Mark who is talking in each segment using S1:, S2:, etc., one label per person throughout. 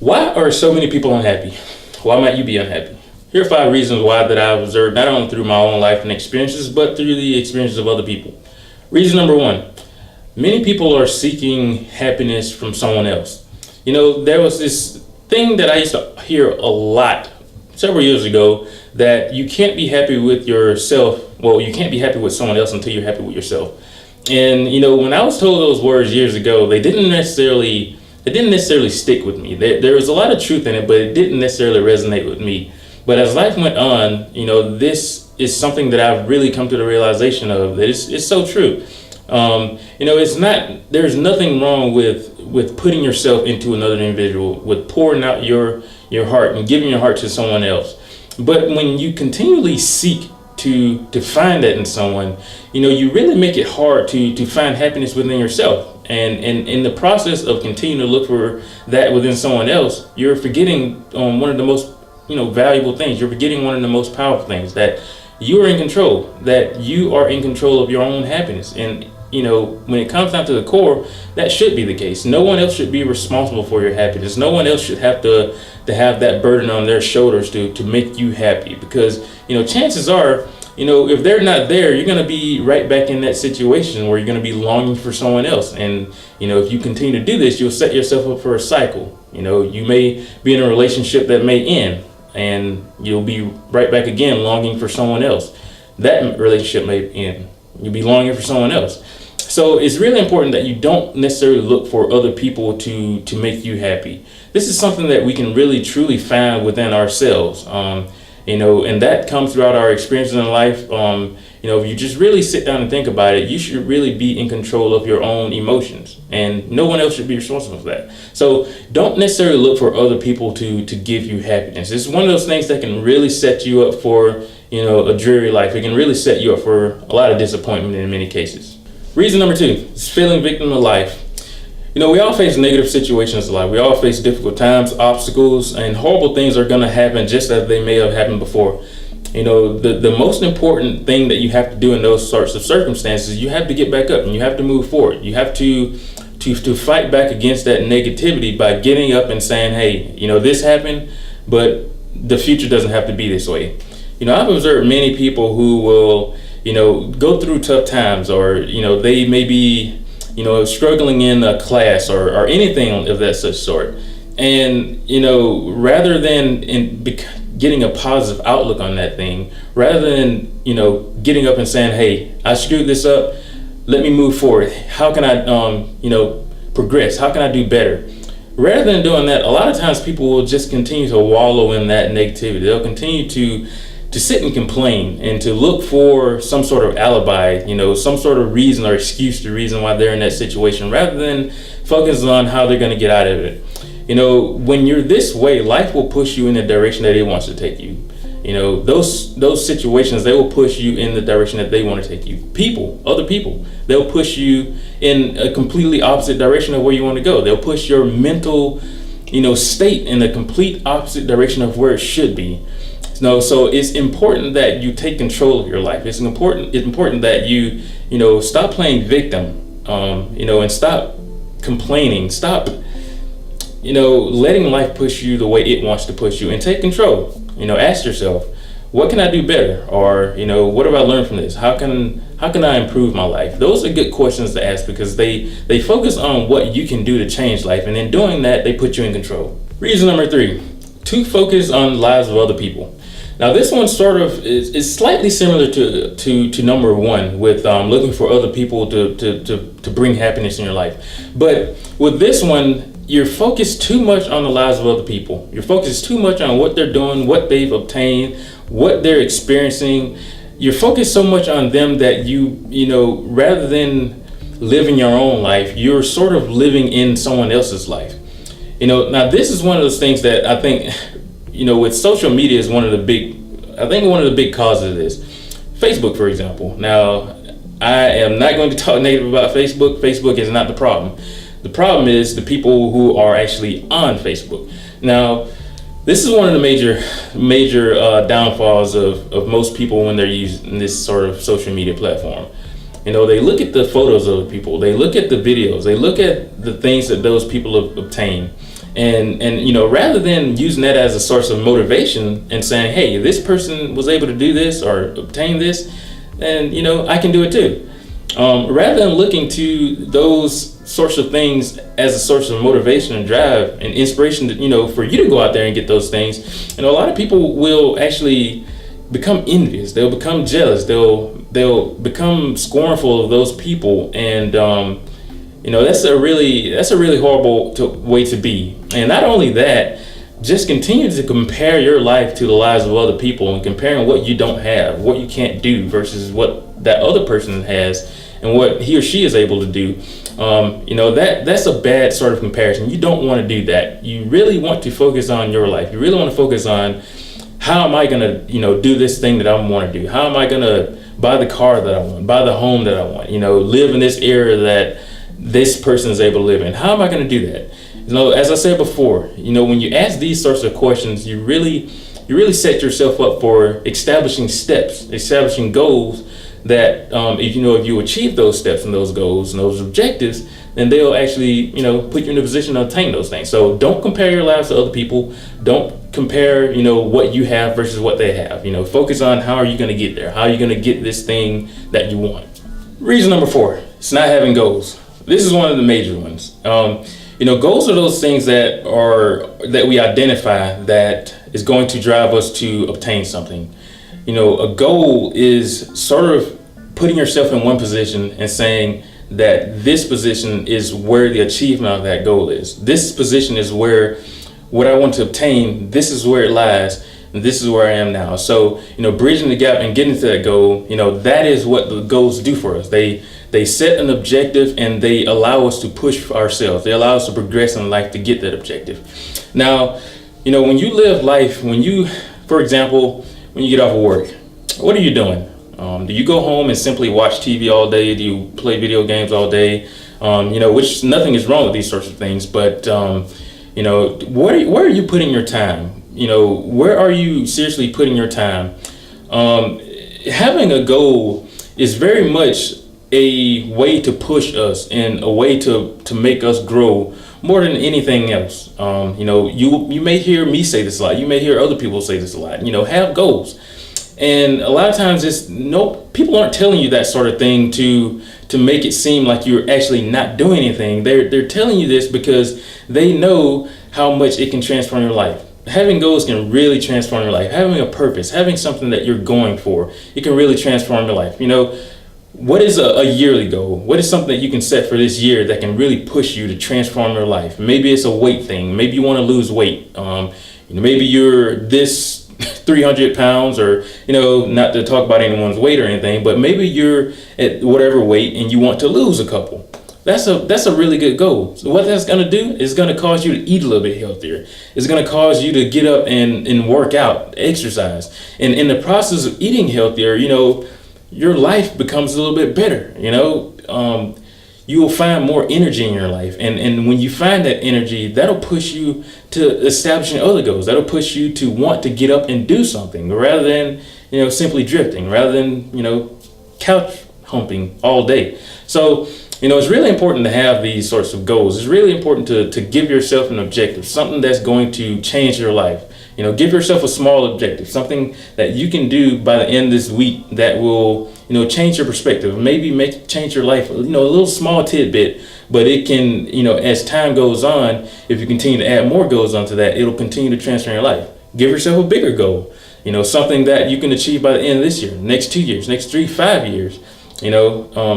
S1: Why are so many people unhappy? Why might you be unhappy? Here are 5 reasons why that I've observed not only through my own life and experiences, but through the experiences of other people. Reason number 1, many people are seeking happiness from someone else. There was this thing that I used to hear a lot several years ago, that you can't be happy with yourself. Well, you can't be happy with someone else until you're happy with yourself. And when I was told those words years ago, they didn't necessarily stick with me. There was a lot of truth in it, but it didn't necessarily resonate with me. But as life went on, this is something that I've really come to the realization of, that it's so true. There's nothing wrong with putting yourself into another individual, with pouring out your heart and giving your heart to someone else. But when you continually seek to find that in someone, you really make it hard to find happiness within yourself. And in the process of continuing to look for that within someone else, you're forgetting one of the most valuable things. You're forgetting one of the most powerful things, that you are in control, that you are in control of your own happiness. And when it comes down to the core, that should be the case. No one else should be responsible for your happiness. No one else should have to have that burden on their shoulders to make you happy. Because, chances are, if they're not there, you're going to be right back in that situation where you're going to be longing for someone else. And, if you continue to do this, you'll set yourself up for a cycle. You may be in a relationship that may end, and you'll be right back again longing for someone else. That relationship may end. You'll be longing for someone else. So it's really important that you don't necessarily look for other people to make you happy. This is something that we can really truly find within ourselves. And that comes throughout our experiences in life. If you just really sit down and think about it, you should really be in control of your own emotions, and no one else should be responsible for that. So don't necessarily look for other people to give you happiness. It's one of those things that can really set you up for, a dreary life. It can really set you up for a lot of disappointment in many cases. Reason number 2 is feeling victim of life. We all face negative situations in life. We all face difficult times, obstacles, and horrible things are going to happen just as they may have happened before. The most important thing that you have to do in those sorts of circumstances, you have to get back up and you have to move forward. You have to fight back against that negativity by getting up and saying, hey, this happened, but the future doesn't have to be this way. I've observed many people who will, go through tough times, or, they may be, struggling in a class or anything of that such sort. And, rather than getting a positive outlook on that thing, rather than, getting up and saying, hey, I screwed this up, let me move forward. How can I, progress? How can I do better? Rather than doing that, a lot of times people will just continue to wallow in that negativity. They'll continue to sit and complain and to look for some sort of alibi, some sort of reason or excuse to reason why they're in that situation, rather than focus on how they're going to get out of it. When you're this way, life will push you in the direction that it wants to take you. Those situations, they will push you in the direction that they want to take you. Other people, they'll push you in a completely opposite direction of where you want to go. They'll push your mental, state in a complete opposite direction of where it should be. So it's important that you take control of your life. It's important that you, stop playing victim, and stop complaining. Stop, letting life push you the way it wants to push you, and take control. Ask yourself, what can I do better? Or, what have I learned from this? How can I improve my life? Those are good questions to ask, because they focus on what you can do to change life. And in doing that, they put you in control. Reason number 3, to focus on the lives of other people. Now, this one sort of is slightly similar to number 1, with looking for other people to bring happiness in your life. But with this one, you're focused too much on the lives of other people. You're focused too much on what they're doing, what they've obtained, what they're experiencing. You're focused so much on them that you rather than living your own life, you're sort of living in someone else's life. Now this is one of those things that I think, with social media is one of the big causes of this. Facebook, for example. Now, I am not going to talk negative about Facebook. Facebook is not the problem. The problem is the people who are actually on Facebook. Now, this is one of the major downfalls of most people when they're using this sort of social media platform. They look at the photos of the people, they look at the videos, they look at the things that those people have obtained, And rather than using that as a source of motivation and saying, hey, this person was able to do this or obtain this, and I can do it too. Rather than looking to those sorts of things as a source of motivation and drive and inspiration to, for you to go out there and get those things, a lot of people will actually become envious. They'll become jealous. They'll become scornful of those people, and that's a really horrible way to be. And not only that, just continue to compare your life to the lives of other people and comparing what you don't have, what you can't do versus what that other person has and what he or she is able to do. That's a bad sort of comparison. You don't want to do that. You really want to focus on your life. You really want to focus on, how am I going to, do this thing that I want to do? How am I going to buy the car that I want, buy the home that I want, live in this area that this person is able to live in? How am I going to do that? As I said before, when you ask these sorts of questions, you really set yourself up for establishing steps, establishing goals that if you achieve those steps and those goals and those objectives, then they'll actually put you in a position to attain those things. So don't compare your lives to other people. Don't compare what you have versus what they have. Focus on, how are you going to get there? How are you going to get this thing that you want? Reason number 4, it's not having goals. This is one of the major ones. Goals are those things that we identify that is going to drive us to obtain something. A goal is sort of putting yourself in one position and saying that this position is where the achievement of that goal is. This position is where what I want to obtain, this is where it lies, and this is where I am now. So, bridging the gap and getting to that goal, that is what the goals do for us. They set an objective and they allow us to push ourselves. They allow us to progress in life to get that objective. Now, when you live life, for example, when you get off of work, what are you doing? Do you go home and simply watch TV all day? Do you play video games all day? Which nothing is wrong with these sorts of things, but where are you putting your time? Where are you seriously putting your time? Having a goal is very much a way to push us and a way to make us grow more than anything else. You may hear me say this a lot. You may hear other people say this a lot. Have goals. And a lot of times people aren't telling you that sort of thing to make it seem like you're actually not doing anything. They're telling you this because they know how much it can transform your life. Having goals can really transform your life. Having a purpose, having something that you're going for, it can really transform your life. What is a yearly goal? What is something that you can set for this year that can really push you to transform your life? Maybe it's a weight thing. Maybe you want to lose weight. Maybe you're this 300 pounds, or not to talk about anyone's weight or anything, but maybe you're at whatever weight and you want to lose a couple. That's a really good goal. So what that's going to do is going to cause you to eat a little bit healthier. It's going to cause you to get up and work out, exercise. And in the process of eating healthier, your life becomes a little bit better. You will find more energy in your life. And when you find that energy, that'll push you to establishing other goals. That'll push you to want to get up and do something rather than, simply drifting, rather than, couch humping all day. So, it's really important to have these sorts of goals. It's really important to give yourself an objective, something that's going to change your life. Give yourself a small objective, something that you can do by the end of this week that will, change your perspective, maybe change your life, a little small tidbit, but it can, as time goes on, if you continue to add more goals onto that, it'll continue to transform your life. Give yourself a bigger goal, something that you can achieve by the end of this year, next 2 years, next 3-5 years.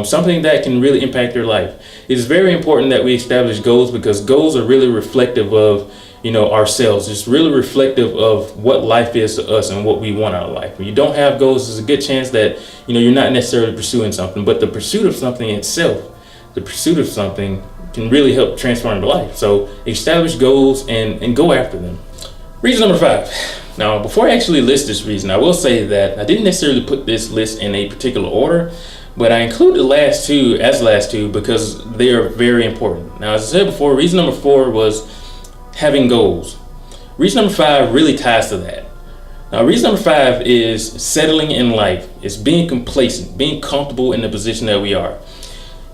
S1: Something that can really impact your life. It's very important that we establish goals because goals are really reflective of, ourselves. It's really reflective of what life is to us and what we want out of life. When you don't have goals, there's a good chance that, you're not necessarily pursuing something, but the pursuit of something itself, the pursuit of something can really help transform your life. So establish goals and go after them. Reason number 5. Now, before I actually list this reason, I will say that I didn't necessarily put this list in a particular order, but I included the last two because they are very important. Now, as I said before, reason number 4 was having goals. Reason number 5 really ties to that. Now, reason number 5 is settling in life. It's being complacent, being comfortable in the position that we are.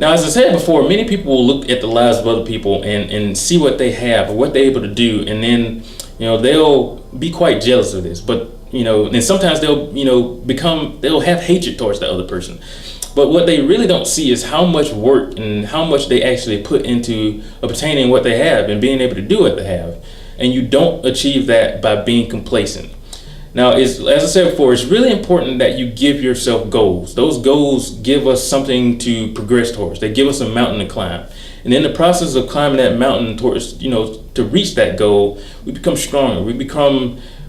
S1: Now, as I said before, many people will look at the lives of other people and see what they have or what they're able to do, and then they'll be quite jealous of this. But and sometimes they'll they'll have hatred towards the other person. But what they really don't see is how much work and how much they actually put into obtaining what they have and being able to do what they have. And you don't achieve that by being complacent. Now, as I said before, it's really important that you give yourself goals. Those goals give us something to progress towards. They give us a mountain to climb. And in the process of climbing that mountain towards, to reach that goal, we become stronger.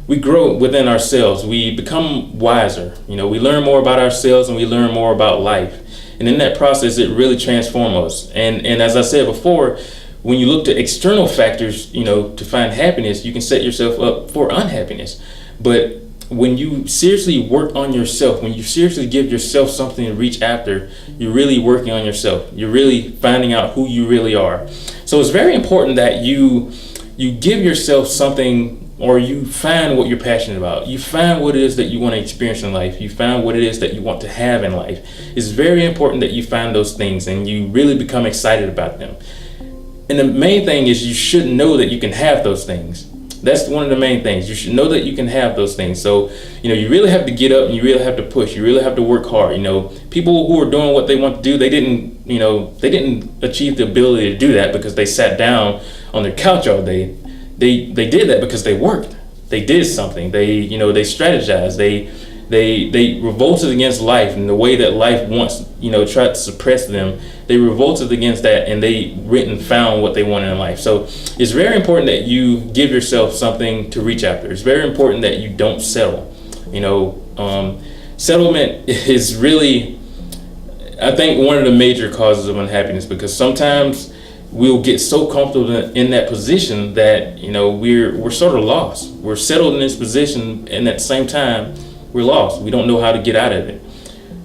S1: We grow within ourselves. We become wiser. We learn more about ourselves and we learn more about life. And in that process, it really transforms us. And as I said before, when you look to external factors, to find happiness, you can set yourself up for unhappiness. But when you seriously work on yourself, when you seriously give yourself something to reach after, you're really working on yourself. You're really finding out who you really are. So it's very important that you give yourself something, or you find what you're passionate about. You find what it is that you want to experience in life. You find what it is that you want to have in life. It's very important that you find those things and you really become excited about them. And the main thing is you should know that you can have those things. That's one of the main things. You should know that you can have those things. So, you really have to get up and you really have to push. You really have to work hard. People who are doing what they want to do, they didn't achieve the ability to do that because they sat down on their couch all day. They did that because they worked. They did something. They strategized. They revolted against life and the way that life once, tried to suppress them. They revolted against that and they went and found what they wanted in life. So it's very important that you give yourself something to reach after. It's very important that you don't settle. Settlement is really, I think, one of the major causes of unhappiness, because sometimes we'll get so comfortable in that position that we're sort of lost. We're settled in this position, and at the same time we're lost. We don't know how to get out of it.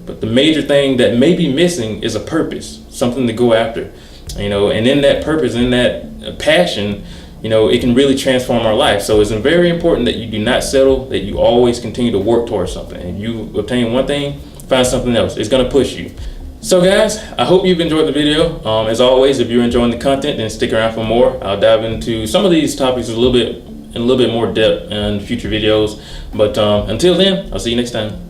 S1: But the major thing that may be missing is a purpose, something to go after. And in that purpose, in that passion, it can really transform our life. So it's very important that you do not settle, that you always continue to work towards something. If you obtain one thing, find something else. It's going to push you. So guys, I hope you've enjoyed the video. As always, if you're enjoying the content, then stick around for more. I'll dive into some of these topics in a little bit more depth in future videos. But until then, I'll see you next time.